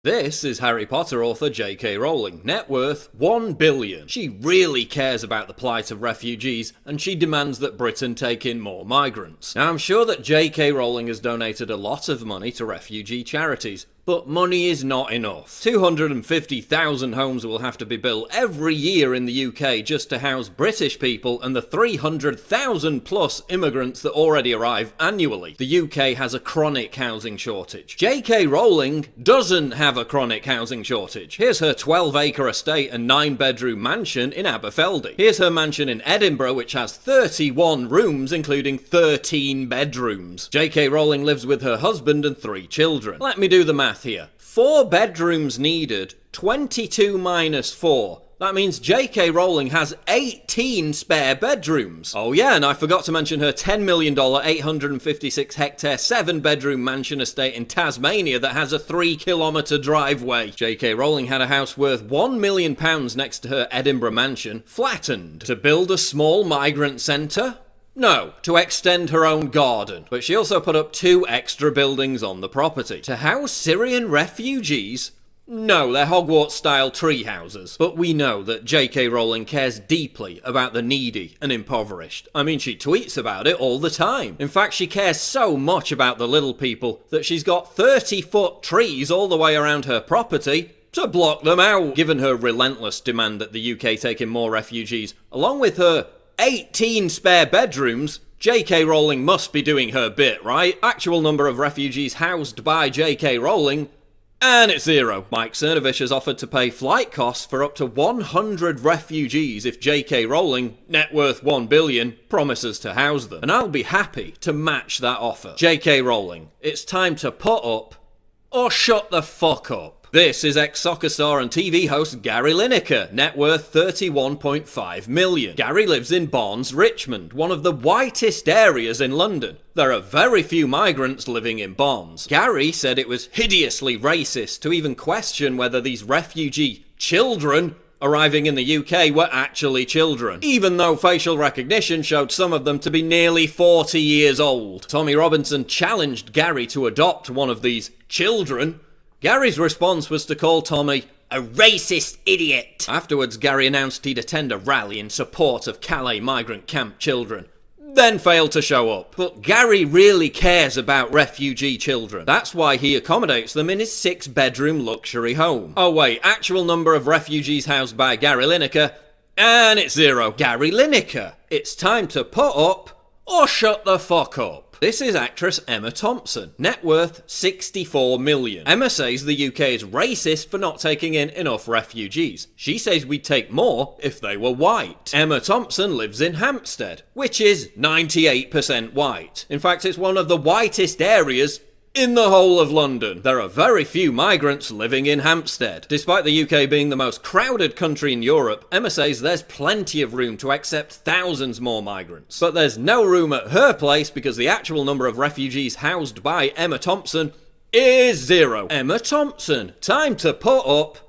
This is Harry Potter author J.K. Rowling, net worth $1 billion. She really cares about the plight of refugees, and she demands that Britain take in more migrants. Now, I'm sure that J.K. Rowling has donated a lot of money to refugee charities, but money is not enough. 250,000 homes will have to be built every year in the UK just to house British people and the 300,000 plus immigrants that already arrive annually. The UK has a chronic housing shortage. J.K. Rowling doesn't have a chronic housing shortage. Here's her 12-acre estate and 9-bedroom mansion in Aberfeldy. Here's her mansion in Edinburgh, which has 31 rooms, including 13 bedrooms. J.K. Rowling lives with her husband and 3 children. Let me do the math here. 4 bedrooms needed, 22 minus 4. That means J.K. Rowling has 18 spare bedrooms. Oh yeah, and I forgot to mention her $10 million, 856-hectare, 7-bedroom mansion estate in Tasmania that has a 3-kilometre driveway. J.K. Rowling had a house worth £1 million next to her Edinburgh mansion flattened. To build a small migrant centre? No, to extend her own garden. But she also put up 2 extra buildings on the property. To house Syrian refugees? No, they're Hogwarts-style tree houses. But we know that J.K. Rowling cares deeply about the needy and impoverished. I mean, she tweets about it all the time. In fact, she cares so much about the little people that she's got 30-foot trees all the way around her property to block them out. Given her relentless demand that the UK take in more refugees, along with her 18 spare bedrooms, J.K. Rowling must be doing her bit, right? Actual number of refugees housed by J.K. Rowling, and it's 0. Mike Cernovich has offered to pay flight costs for up to 100 refugees if J.K. Rowling, net worth $1 billion, promises to house them. And I'll be happy to match that offer. J.K. Rowling, it's time to put up or shut the fuck up. This is ex-soccer star and TV host Gary Lineker, net worth $31.5 million. Gary lives in Barnes, Richmond, one of the whitest areas in London. There are very few migrants living in Barnes. Gary said it was hideously racist to even question whether these refugee children arriving in the UK were actually children, even though facial recognition showed some of them to be nearly 40 years old. Tommy Robinson challenged Gary to adopt one of these children. Gary's response was to call Tommy a racist idiot. Afterwards, Gary announced he'd attend a rally in support of Calais migrant camp children, then failed to show up. But Gary really cares about refugee children. That's why he accommodates them in his 6-bedroom luxury home. Oh wait, actual number of refugees housed by Gary Lineker, and it's 0. Gary Lineker, it's time to put up or shut the fuck up. This is actress Emma Thompson, net worth $64 million. Emma says the UK is racist for not taking in enough refugees. She says we'd take more if they were white. Emma Thompson lives in Hampstead, which is 98% white. In fact, it's one of the whitest areas in the whole of London. There are very few migrants living in Hampstead. Despite the UK being the most crowded country in Europe, Emma says there's plenty of room to accept thousands more migrants. But there's no room at her place because the actual number of refugees housed by Emma Thompson is 0. Emma Thompson, time to put up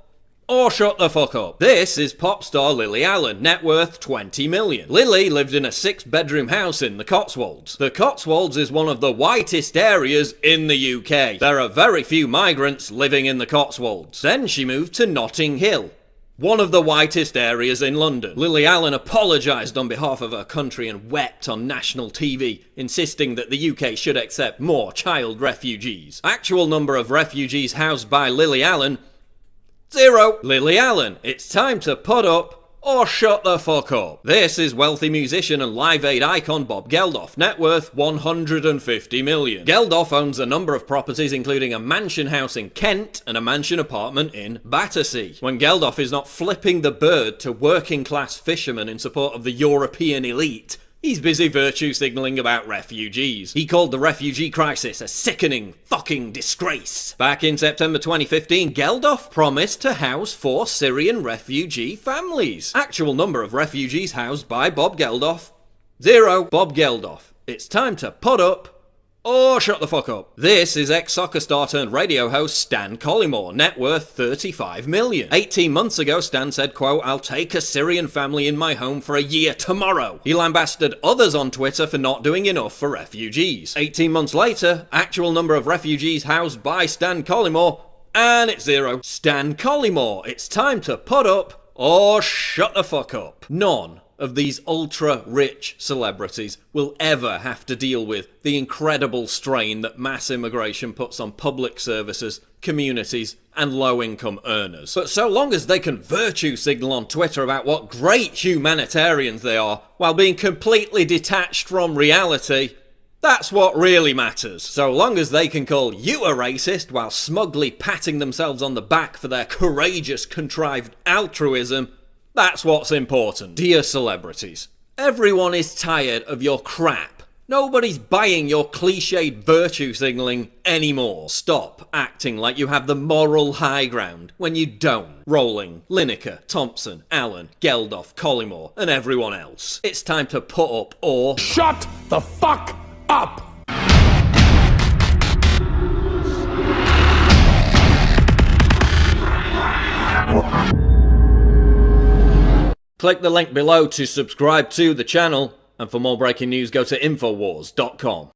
or shut the fuck up. This is pop star Lily Allen, net worth $20 million. Lily lived in a 6-bedroom house in the Cotswolds. The Cotswolds is one of the whitest areas in the UK. There are very few migrants living in the Cotswolds. Then she moved to Notting Hill, one of the whitest areas in London. Lily Allen apologised on behalf of her country and wept on national TV, insisting that the UK should accept more child refugees. Actual number of refugees housed by Lily Allen, 0. Lily Allen, it's time to put up or shut the fuck up. This is wealthy musician and Live Aid icon Bob Geldof, net worth $150 million. Geldof owns a number of properties, including a mansion house in Kent and a mansion apartment in Battersea. When Geldof is not flipping the bird to working-class fishermen in support of the European elite, he's busy virtue signalling about refugees. He called the refugee crisis a sickening fucking disgrace. Back in September 2015, Geldof promised to house 4 Syrian refugee families. Actual number of refugees housed by Bob Geldof, 0. Bob Geldof, it's time to put up or shut the fuck up. This is ex-soccer star turned radio host Stan Collymore, net worth $35 million. 18 months ago, Stan said, quote, "I'll take a Syrian family in my home for a year tomorrow." He lambasted others on Twitter for not doing enough for refugees. 18 months later, actual number of refugees housed by Stan Collymore, And it's 0. Stan Collymore. It's time to put up or shut the fuck up. None of these ultra-rich celebrities will ever have to deal with the incredible strain that mass immigration puts on public services, communities, and low-income earners. But so long as they can virtue signal on Twitter about what great humanitarians they are, while being completely detached from reality, that's what really matters. So long as they can call you a racist while smugly patting themselves on the back for their courageous, contrived altruism, that's what's important. Dear celebrities, everyone is tired of your crap. Nobody's buying your cliched virtue signalling anymore. Stop acting like you have the moral high ground when you don't. Rowling, Lineker, Thompson, Allen, Geldof, Collymore, and everyone else. It's time to put up or shut the fuck up! Click the link below to subscribe to the channel, and for more breaking news go to Infowars.com.